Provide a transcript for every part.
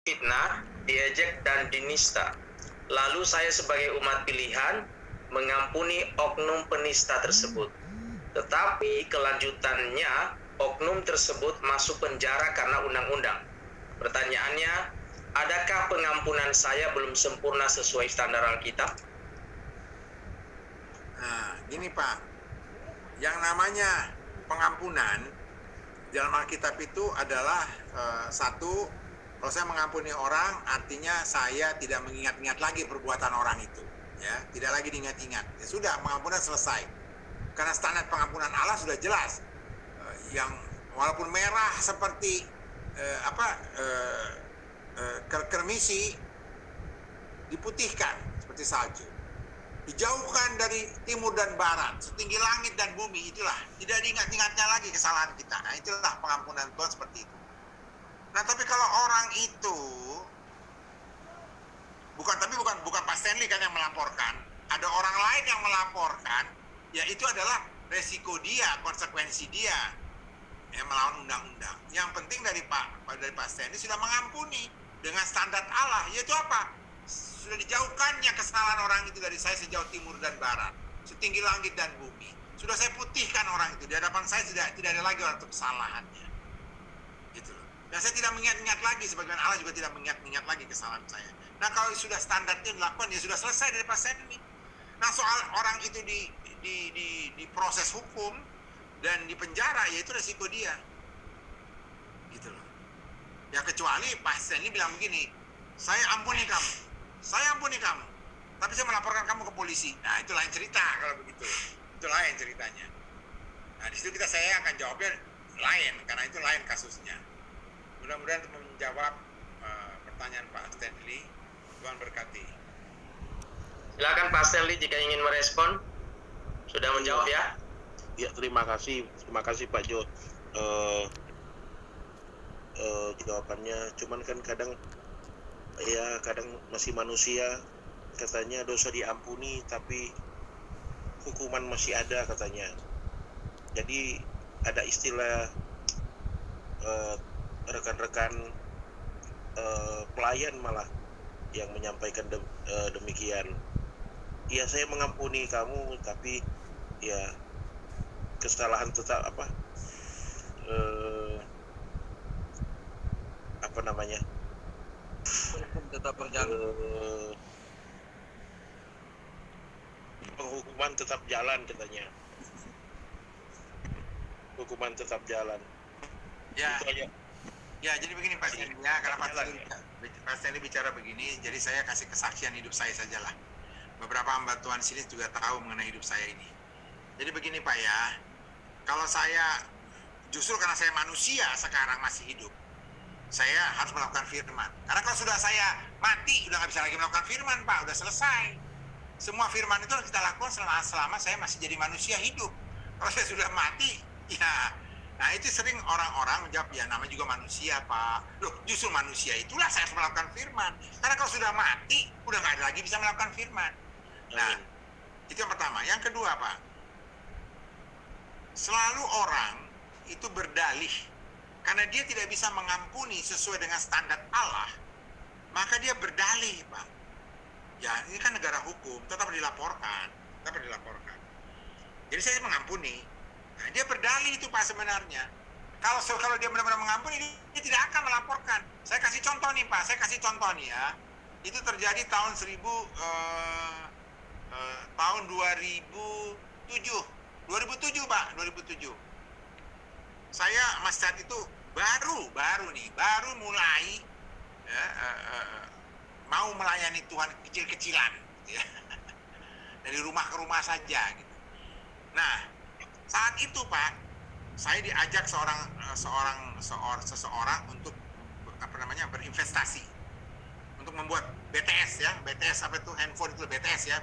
fitnah, diejek dan dinista. Lalu saya sebagai umat pilihan mengampuni oknum penista tersebut. Tetapi kelanjutannya oknum tersebut masuk penjara karena undang-undang. Pertanyaannya, adakah pengampunan saya belum sempurna sesuai standar Alkitab? Nah, gini Pak, yang namanya pengampunan dalam Alkitab itu adalah satu, kalau saya mengampuni orang, artinya saya tidak mengingat-ingat lagi perbuatan orang itu, ya, tidak lagi diingat-ingat. Ya sudah, pengampunan selesai. Karena standar pengampunan Allah sudah jelas, yang walaupun merah seperti kermisi diputihkan seperti salju. Dijauhkan dari timur dan barat, setinggi langit dan bumi, itulah. Tidak diingat-ingatnya lagi kesalahan kita. Nah, itulah pengampunan Tuhan seperti itu. Nah, tapi kalau orang itu bukan Pak Stanley kan yang melaporkan, ada orang lain yang melaporkan, ya itu adalah resiko dia, konsekuensi dia yang melawan undang-undang. Yang penting dari Pak Stanley sudah mengampuni dengan standar Allah, yaitu apa? Sudah dijauhkannya kesalahan orang itu dari saya sejauh timur dan barat, setinggi langit dan bumi. Sudah saya putihkan orang itu, di hadapan saya tidak ada lagi orang itu kesalahannya. Gitu loh. Dan saya tidak mengingat-ingat lagi, sebagaimana Allah juga tidak mengingat-ingat lagi kesalahan saya. Nah, kalau sudah standarnya dilakukan, ya sudah selesai dari pasien ini. Nah, soal orang itu di proses hukum dan di penjara, ya itu resiko dia. Gitu loh. Ya kecuali pasien ini bilang begini, saya ampuni kamu, tapi saya melaporkan kamu ke polisi. Nah, itu lain cerita kalau begitu. Itu lain ceritanya. Nah, di situ saya akan jawabnya lain, karena itu lain kasusnya. Mudah-mudahan untuk menjawab pertanyaan Pak Stanley, Tuhan berkati. Silakan Pak Stanley jika ingin merespon. Sudah menjawab ya? Ya, terima kasih Pak Jo. Jawabannya, cuman kan kadang masih manusia, katanya dosa diampuni tapi hukuman masih ada katanya. Jadi ada istilah rekan-rekan pelayan malah yang menyampaikan demikian. Ya, saya mengampuni kamu, tapi ya kesalahan tetap Tetap berjalan. Penghukuman tetap jalan katanya. Hukuman tetap jalan. Ya. Itu aja. Ya, jadi begini Pak Stanley, ya, karena Pak Stanley bicara begini, jadi saya kasih kesaksian hidup saya sajalah. Beberapa hamba Tuhan sini juga tahu mengenai hidup saya ini. Jadi begini Pak ya, kalau saya justru karena saya manusia sekarang masih hidup, saya harus melakukan firman. Karena kalau sudah saya mati, udah nggak bisa lagi melakukan firman Pak, udah selesai. Semua firman itu harus kita lakukan selama saya masih jadi manusia hidup. Kalau saya sudah mati, ya. Nah, itu sering orang-orang menjawab, ya namanya juga manusia Pak. Loh, justru manusia itulah saya harus melakukan firman. Karena kalau sudah mati, udah nggak ada lagi bisa melakukan firman. Nah, itu yang pertama. Yang kedua Pak, selalu orang itu berdalih karena dia tidak bisa mengampuni sesuai dengan standar Allah, maka dia berdalih Pak. Ya, ini kan negara hukum, tetap dilaporkan. Jadi saya mengampuni. Nah, dia berdalih itu Pak sebenarnya. Kalau dia benar-benar mengampuni, dia tidak akan melaporkan. Saya kasih contoh nih Pak, ya. Itu terjadi tahun 2007 Pak, 2007. Saya mas saat itu baru mulai mau melayani Tuhan kecil-kecilan, ya. Dari rumah ke rumah saja gitu. Nah, saat itu Pak, saya diajak seseorang untuk berinvestasi, untuk membuat BTS ya. BTS apa itu, handphone itu BTS ya.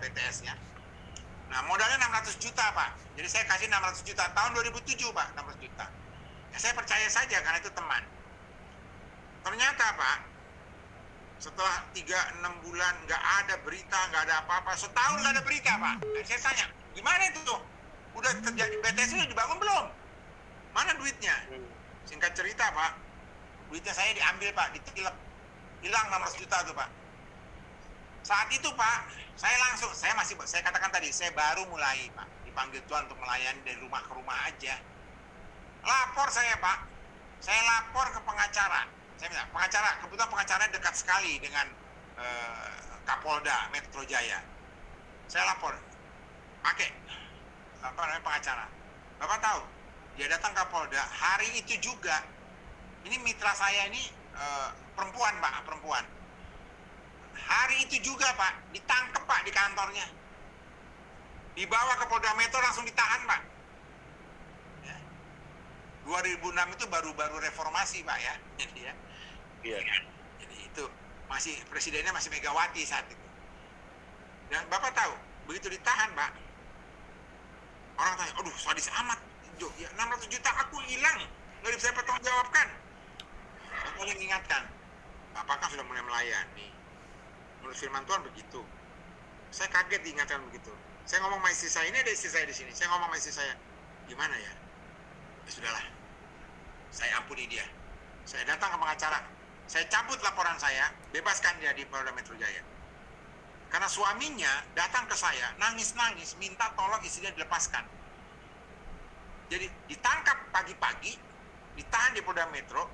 Nah, modalnya 600 juta Pak. Jadi saya kasih 600 juta tahun 2007 Pak, 600 juta. Ya, saya percaya saja karena itu teman. Ternyata Pak, setelah 3-6 bulan nggak ada berita, nggak ada apa-apa, setahun nggak ada berita Pak. Dan saya tanya, gimana itu tuh? Udah terjadi, BTS udah dibangun belum? Mana duitnya? Singkat cerita Pak, duitnya saya diambil Pak, ditilep. hilang 600 juta tuh Pak. Saat itu Pak, saya katakan tadi, saya baru mulai Pak, dipanggil Tuhan untuk melayani dari rumah ke rumah aja. Lapor saya Pak, saya lapor ke pengacara. Saya minta pengacara, kebetulan pengacaranya dekat sekali dengan Kapolda Metro Jaya. Saya lapor, pakai pengacara. Bapak tahu, dia datang ke Polda hari itu juga. Ini mitra saya ini perempuan Pak, perempuan. Hari itu juga Pak, ditangkap Pak di kantornya. Dibawa ke Polda Metro langsung ditahan Pak. Ya. 2006 itu baru-baru reformasi Pak ya. Jadi ya. Iya. Jadi itu masih presidennya masih Megawati saat itu. Dan Bapak tahu, begitu ditahan Pak, orang tanya, aduh sadis amat, Jo, ya 600 juta aku hilang, nggak bisa pertanggungjawabkan. Bapak mengingatkan, Bapak kan sudah mulai melayani. Menurut firman Tuhan begitu. Saya kaget diingatkan begitu. Saya ngomong sama istri saya, ini ada istri saya di sini. Saya ngomong sama istri saya, gimana ya? Ya sudahlah, saya ampuni dia. Saya datang ke pengacara, saya cabut laporan saya, bebaskan dia di Polda Metro Jaya. Karena suaminya datang ke saya, nangis-nangis, minta tolong istrinya dilepaskan. Jadi ditangkap pagi-pagi, ditahan di Polda Metro,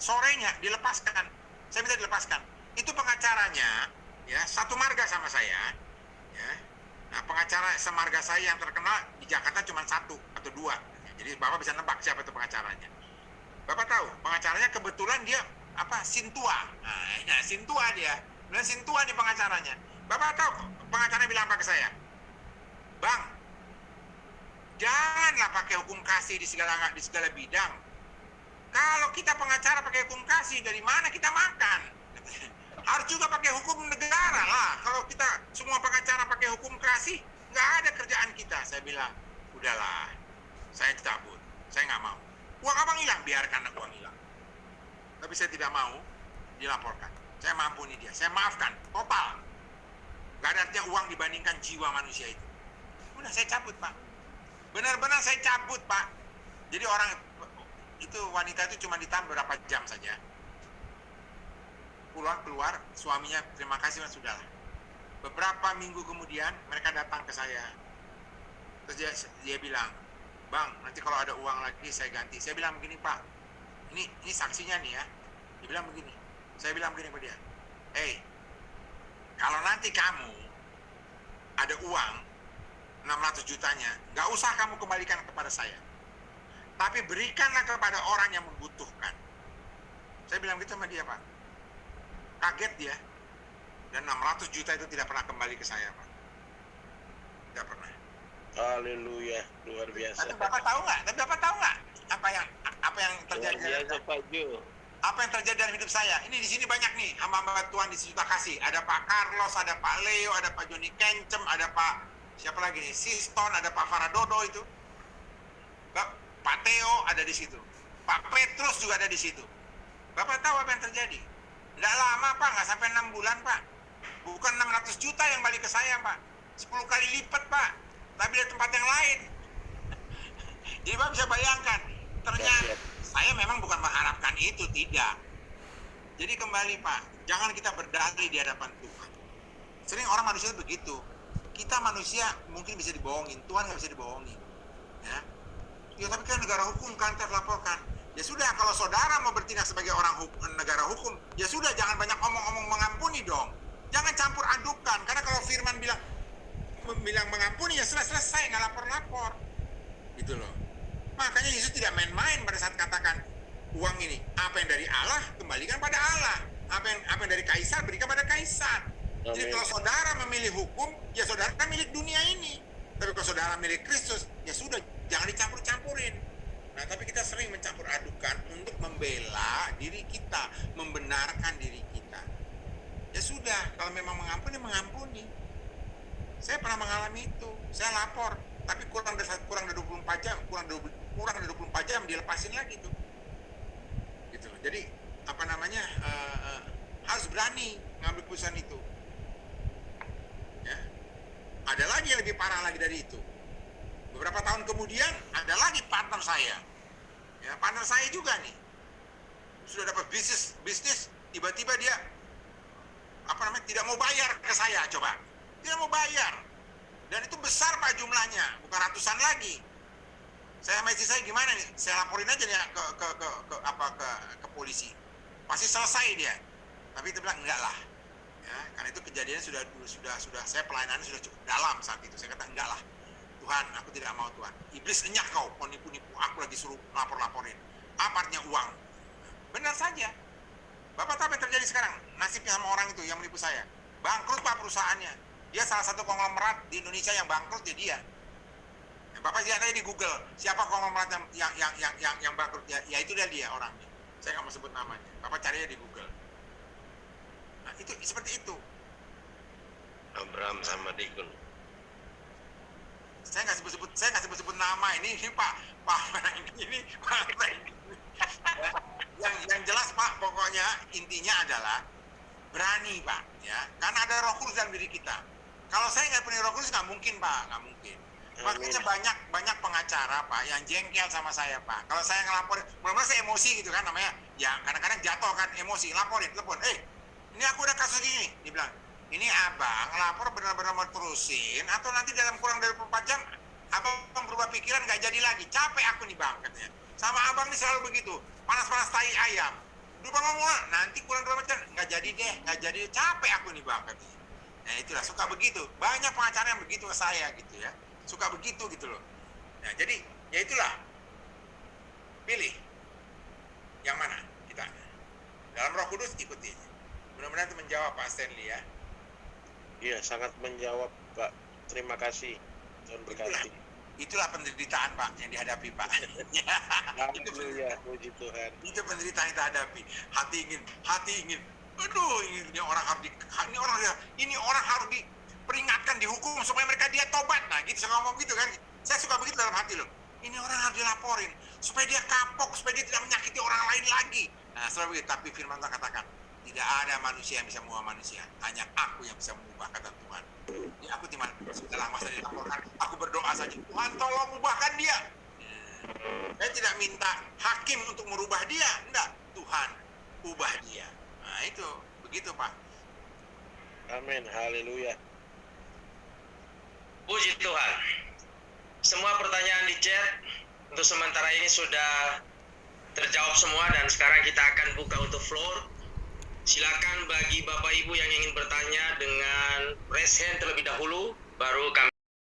sorenya dilepaskan. Saya minta dilepaskan. Itu pengacaranya, ya satu marga sama saya. Ya. Nah pengacara semarga saya yang terkenal di Jakarta cuma 1 atau 2. Jadi Bapak bisa nebak siapa itu pengacaranya. Bapak tahu, pengacaranya kebetulan dia Sintua. Nah, Sintua dia. Benar Sintua nih pengacaranya. Bapak tahu pengacaranya bilang apa ke saya? Bang, janganlah pakai hukum kasih di segala bidang. Kalau kita pengacara pakai hukum kasih, dari mana kita makan? Harus juga pakai hukum negara lah. Kalau kita semua pengacara pakai hukum kasih, nggak ada kerjaan kita. Saya bilang, udahlah, saya cabut. Saya nggak mau. Uang abang hilang, biarkan uang hilang. Tapi saya tidak mau dilaporkan. Saya mampuni dia, saya maafkan, total. Gak ada artinya uang dibandingkan jiwa manusia itu. Udah saya cabut Pak. Benar-benar saya cabut Pak. Jadi orang itu, wanita itu cuma ditahan beberapa jam saja. Keluar, suaminya terima kasih mas, sudahlah. Beberapa minggu kemudian mereka datang ke saya. Terus dia bilang, Bang, nanti kalau ada uang lagi saya ganti. Saya bilang begini Pak, ini saksinya nih ya. Dia bilang begini. Saya bilang begini ke dia, hey, kalau nanti kamu ada uang 600 jutanya, nggak usah kamu kembalikan kepada saya, tapi berikanlah kepada orang yang membutuhkan. Saya bilang gitu sama dia Pak. Kaget dia. Dan 600 juta itu tidak pernah kembali ke saya Pak. Tidak pernah. Haleluya, luar biasa. Tapi Bapak tahu nggak apa yang terjadi? Luar biasa Pak Jo. Apa yang terjadi dalam hidup saya? Ini di sini banyak nih hamba-hamba Tuhan di Sejuta Kasih. Ada Pak Carlos, ada Pak Leo, ada Pak Joni Kencem, ada Pak siapa lagi nih? Siston, ada Pak Faradodo itu. Pak Theo ada di situ. Pak Petrus juga ada di situ. Bapak tahu apa yang terjadi? Nggak lama Pak, nggak sampai 6 bulan Pak. Bukan 600 juta yang balik ke saya Pak. 10 kali lipat Pak. Tapi di tempat yang lain. Jadi Bapak bisa bayangkan. Ternyata saya memang bukan mengharapkan itu, tidak. Jadi kembali Pak, jangan kita berdalih di hadapan Tuhan. Sering orang manusia begitu. Kita manusia mungkin bisa dibohongin, Tuhan nggak bisa dibohongin. Ya tapi kan negara hukum kan kita laporkan. Ya sudah, kalau saudara mau bertindak sebagai orang negara hukum, ya sudah jangan banyak omong-omong mengampuni dong. Jangan campur adukan, karena kalau firman bilang mengampuni ya selesai, nggak lapor-lapor. Gitu loh. Makanya Yesus tidak main-main pada saat katakan uang ini, apa yang dari Allah kembalikan pada Allah, apa yang dari kaisar berikan pada kaisar. Amin. Jadi kalau saudara memilih hukum, ya saudara kan milik dunia ini. Tapi kalau saudara milik Kristus, ya sudah, jangan dicampur-campurin. Nah, tapi kita sering mencampur adukan untuk membela diri kita, membenarkan diri kita. Ya sudah, kalau memang mengampuni, mengampuni. Saya pernah mengalami itu, saya lapor, tapi kurang dari 24 jam, kurang dari 24 jam dilepasin lagi tuh. Gitu. Jadi harus berani ngambil keputusan itu. Ya. Ada lagi yang lebih parah lagi dari itu. Beberapa tahun kemudian ada lagi partner saya. Ya, partner saya juga nih. Sudah dapat bisnis tiba-tiba dia tidak mau bayar ke saya, coba. Tidak mau bayar. Dan itu besar Pak jumlahnya, bukan ratusan lagi. Saya sama istri saya gimana nih? Saya laporin aja nih ke polisi. Pasti selesai dia. Tapi dia bilang enggak lah. Ya, karena itu kejadiannya sudah saya pelayanannya sudah cukup dalam saat itu. Saya kata enggak lah. Tuhan, aku tidak mau Tuhan. Iblis enyak kau, mau nipu-nipu aku lagi suruh laporin. Apa artinya uang? Benar saja. Bapak tahu apa yang terjadi sekarang? Nasibnya sama orang itu yang menipu saya. Bangkrut Pak perusahaannya. Dia salah satu konglomerat di Indonesia yang bangkrut ya dia. Ya, Bapak lihat aja di Google, siapa konglomerat yang bangkrut ya itu dia orangnya. Saya nggak mau sebut namanya. Bapak cari aja di Google. Nah, itu seperti itu. Abraham sama Dikun. Saya nggak sebut nama ini Pak ini yang jelas Pak, pokoknya intinya adalah berani Pak, ya, karena ada Roh Kudus dalam diri kita. Kalau saya nggak punya Roh Kudus nggak mungkin Pak, nggak mungkin. Makanya banyak pengacara Pak yang jengkel sama saya Pak. Kalau saya ngelaporin, mulai-mulai saya emosi gitu kan, namanya ya kadang-kadang jatuh kan, emosi, telepon, ini aku udah kasus gini, dibilang, ini abang lapor benar-benar mau terusin atau nanti dalam kurang dari 24 jam abang berubah pikiran nggak jadi lagi, capek aku nih bang katanya. Sama abang nih selalu begitu, panas-panas tai ayam. Lupa ngomong, nanti kurang 24 jam nggak jadi, capek aku nih bang katanya. Nah itulah, suka begitu. Banyak pengacara yang begitu ke saya gitu ya, suka begitu gitu loh. Nah jadi ya itulah, pilih yang mana kita. Dalam Roh Kudus ikuti. Mudah-mudahan itu menjawab Pak Stanley ya. Iya, sangat menjawab Pak. Terima kasih. Tuhan berkati. Itulah penderitaan Pak yang dihadapi Pak. Haleluya, puji Tuhan. Itu penderitaan yang kita hadapi. Hati ingin. Aduh, ini orang harus diperingatkan, dihukum supaya mereka dia tobat. Nah, gitu saya ngomong gitu kan. Saya suka begitu dalam hati loh. Ini orang harus dilaporin supaya dia kapok, supaya dia tidak menyakiti orang lain lagi. Nah, selalu begitu. Tapi firman Tuhan katakan, tidak ada manusia yang bisa mengubah manusia, hanya aku yang bisa mengubah, kata Tuhan. Jadi aku sudahlah masa dilaporkan, aku berdoa saja, Tuhan tolong ubahkan dia. Saya tidak minta hakim untuk merubah dia, enggak, Tuhan ubah dia. Nah itu, begitu Pak. Amin, haleluya. Puji Tuhan. Semua pertanyaan di chat untuk sementara ini sudah terjawab semua dan sekarang kita akan buka untuk floor. Silakan bagi Bapak Ibu yang ingin bertanya dengan raise hand terlebih dahulu, baru kami